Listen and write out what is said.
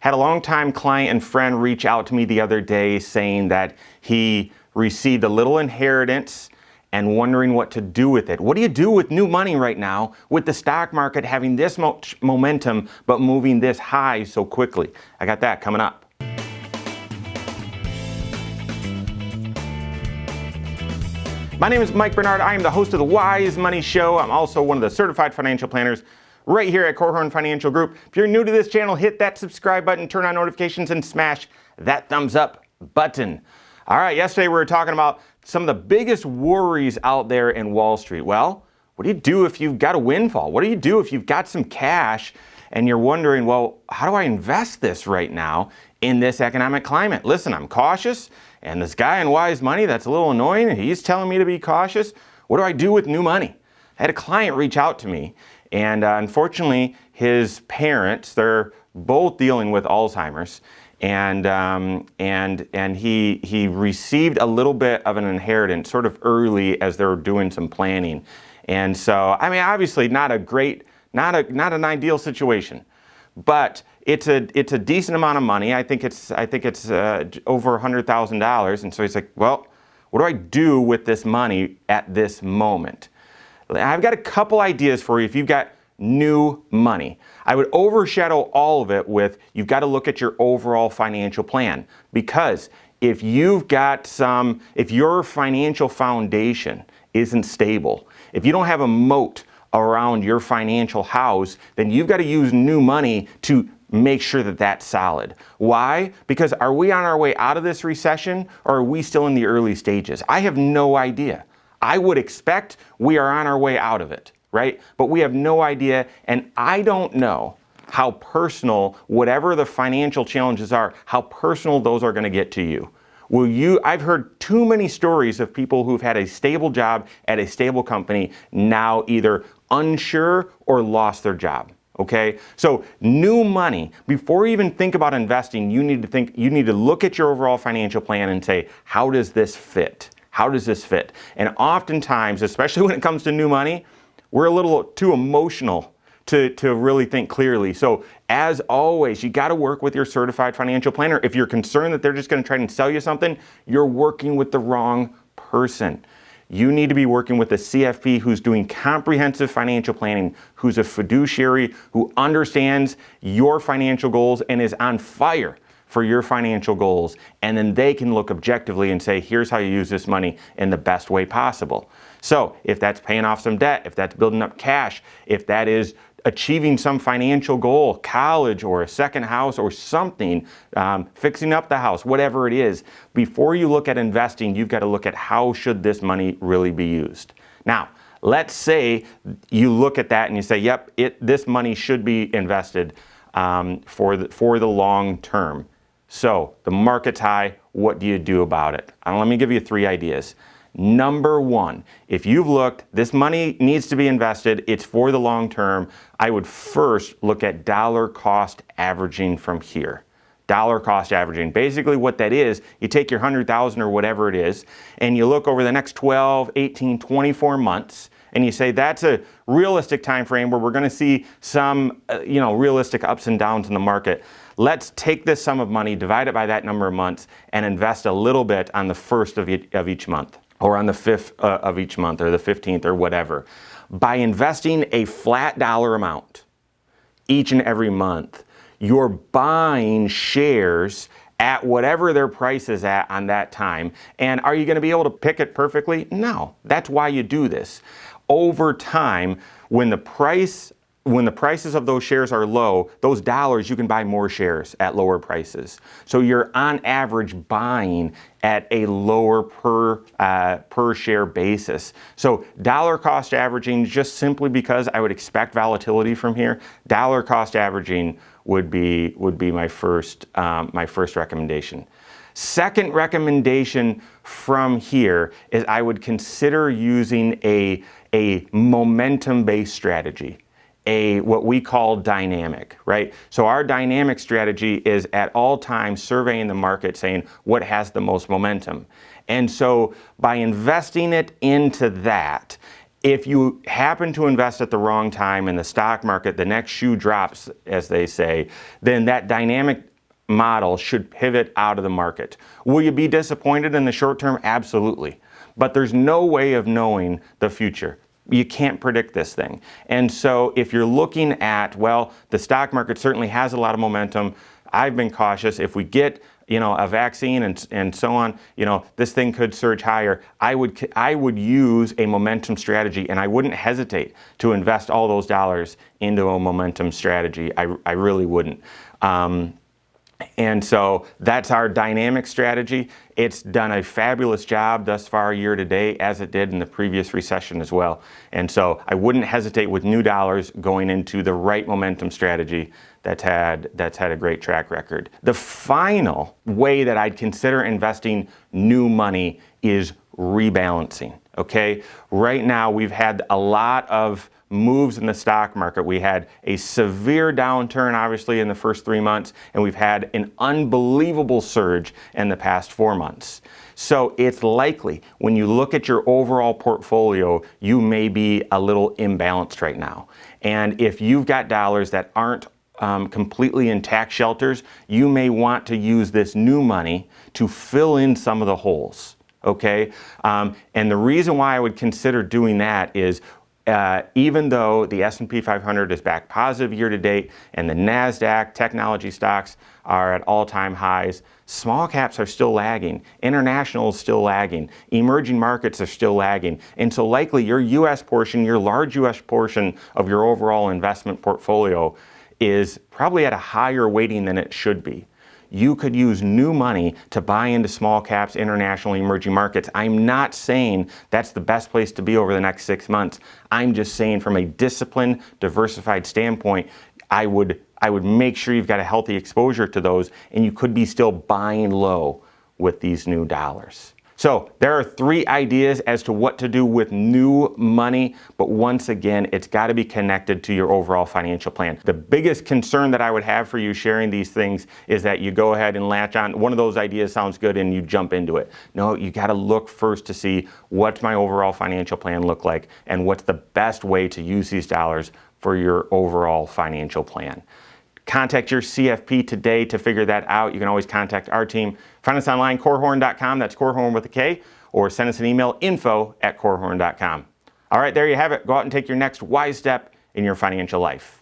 Had a longtime client and friend reach out to me the other day saying that he received a little inheritance and wondering what to do with it. What do you do with new money right now with the stock market having this much momentum but moving this high so quickly? I got that coming up. My name is Mike Bernard. I am the host of the Wise Money Show. I'm also one of the certified financial planners right here at Korhorn Financial Group. If you're new to this channel, hit that subscribe button, turn on notifications, and smash that thumbs up button. All right, yesterday we were talking about some of the biggest worries out there in Wall Street. Well, what do you do if you've got a windfall? What do you do if you've got some cash and you're wondering, well, how do I invest this right now in this economic climate? Listen, I'm cautious, and this guy in Wise Money that's a little annoying, and he's telling me to be cautious. What do I do with new money? I had a client reach out to me, and unfortunately, his parents, they're both dealing with Alzheimer's, and he received a little bit of an inheritance sort of early as they were doing some planning. And so, I mean, obviously not an ideal situation, but it's a decent amount of money. I think it's over $100,000. And so he's like, well, what do I do with this money at this moment? I've got a couple ideas for you if you've got new money. I would overshadow all of it with you've got to look at your overall financial plan, because if your financial foundation isn't stable, if you don't have a moat around your financial house, then you've got to use new money to make sure that that's solid. Why? Because are we on our way out of this recession, or are we still in the early stages? I have no idea. I would expect we are on our way out of it, right? But we have no idea, and I don't know how personal, whatever the financial challenges are, how personal those are going to get to you. I've heard too many stories of people who've had a stable job at a stable company now either unsure or lost their job. Okay? So new money, before you even think about investing, you need to look at your overall financial plan and say, how does this fit? How does this fit? And oftentimes, especially when it comes to new money, we're a little too emotional to really think clearly. So as always, you got to work with your certified financial planner. If you're concerned that they're just going to try and sell you something, you're working with the wrong person. You need to be working with a CFP who's doing comprehensive financial planning, who's a fiduciary, who understands your financial goals and is on fire for your financial goals. And then they can look objectively and say, here's how you use this money in the best way possible. So if that's paying off some debt, if that's building up cash, if that is achieving some financial goal, college or a second house or something, fixing up the house, whatever it is, before you look at investing, you've got to look at how should this money really be used. Now, let's say you look at that and you say, yep, this money should be invested for the long term. So the market's high, what do you do about it? Let me give you 3 ideas. Number 1, if you've looked, this money needs to be invested, it's for the long term, I would first look at dollar cost averaging from here. Dollar cost averaging. Basically what that is, you take your 100,000 or whatever it is, and you look over the next 12, 18, 24 months, and you say that's a realistic time frame where we're going to see some realistic ups and downs in the market. Let's take this sum of money, divide it by that number of months, and invest a little bit on the 1st of each month, or on the 5th of each month, or the 15th, or whatever. By investing a flat dollar amount each and every month, you're buying shares at whatever their price is at on that time. And are you going to be able to pick it perfectly? No. That's why you do this. Over time, when the prices of those shares are low, those dollars, you can buy more shares at lower prices. So you're on average buying at a lower per share basis. So dollar cost averaging, just simply because I would expect volatility from here, dollar cost averaging would be my first recommendation. Second recommendation from here is I would consider using a momentum-based strategy. What we call dynamic, right? So our dynamic strategy is at all times surveying the market, saying what has the most momentum. And so by investing it into that, if you happen to invest at the wrong time in the stock market, the next shoe drops, as they say, then that dynamic model should pivot out of the market. Will you be disappointed in the short term? Absolutely. But there's no way of knowing the future. You can't predict this thing. And so if you're looking at, well, the stock market certainly has a lot of momentum. I've been cautious. If we get, a vaccine and so on, this thing could surge higher. I would use a momentum strategy, and I wouldn't hesitate to invest all those dollars into a momentum strategy. I really wouldn't. And so that's our dynamic strategy. It's done a fabulous job thus far year to date, as it did in the previous recession as well. And so I wouldn't hesitate with new dollars going into the right momentum strategy that's had a great track record. The final way that I'd consider investing new money is rebalancing. Okay, right now we've had a lot of moves in the stock market. We had a severe downturn, obviously, in the first 3 months, and we've had an unbelievable surge in the past 4 months. So it's likely when you look at your overall portfolio, you may be a little imbalanced right now. And if you've got dollars that aren't completely in tax shelters, you may want to use this new money to fill in some of the holes. Okay, and the reason why I would consider doing that is even though the S&P 500 is back positive year to date and the NASDAQ technology stocks are at all-time highs, small caps are still lagging, international is still lagging, emerging markets are still lagging, and so likely your U.S. portion, your large U.S. portion of your overall investment portfolio is probably at a higher weighting than it should be. You could use new money to buy into small caps, international, emerging markets. I'm not saying that's the best place to be over the next 6 months. I'm just saying from a disciplined, diversified standpoint, I would make sure you've got a healthy exposure to those, and you could be still buying low with these new dollars. So there are 3 ideas as to what to do with new money, but once again, it's got to be connected to your overall financial plan. The biggest concern that I would have for you sharing these things is that you go ahead and latch on. One of those ideas sounds good and you jump into it. No, you got to look first to see what's my overall financial plan look like and what's the best way to use these dollars for your overall financial plan. Contact your CFP today to figure that out. You can always contact our team. Find us online, corehorn.com. That's Corehorn with a K. Or send us an email, info@corehorn.com. All right, there you have it. Go out and take your next wise step in your financial life.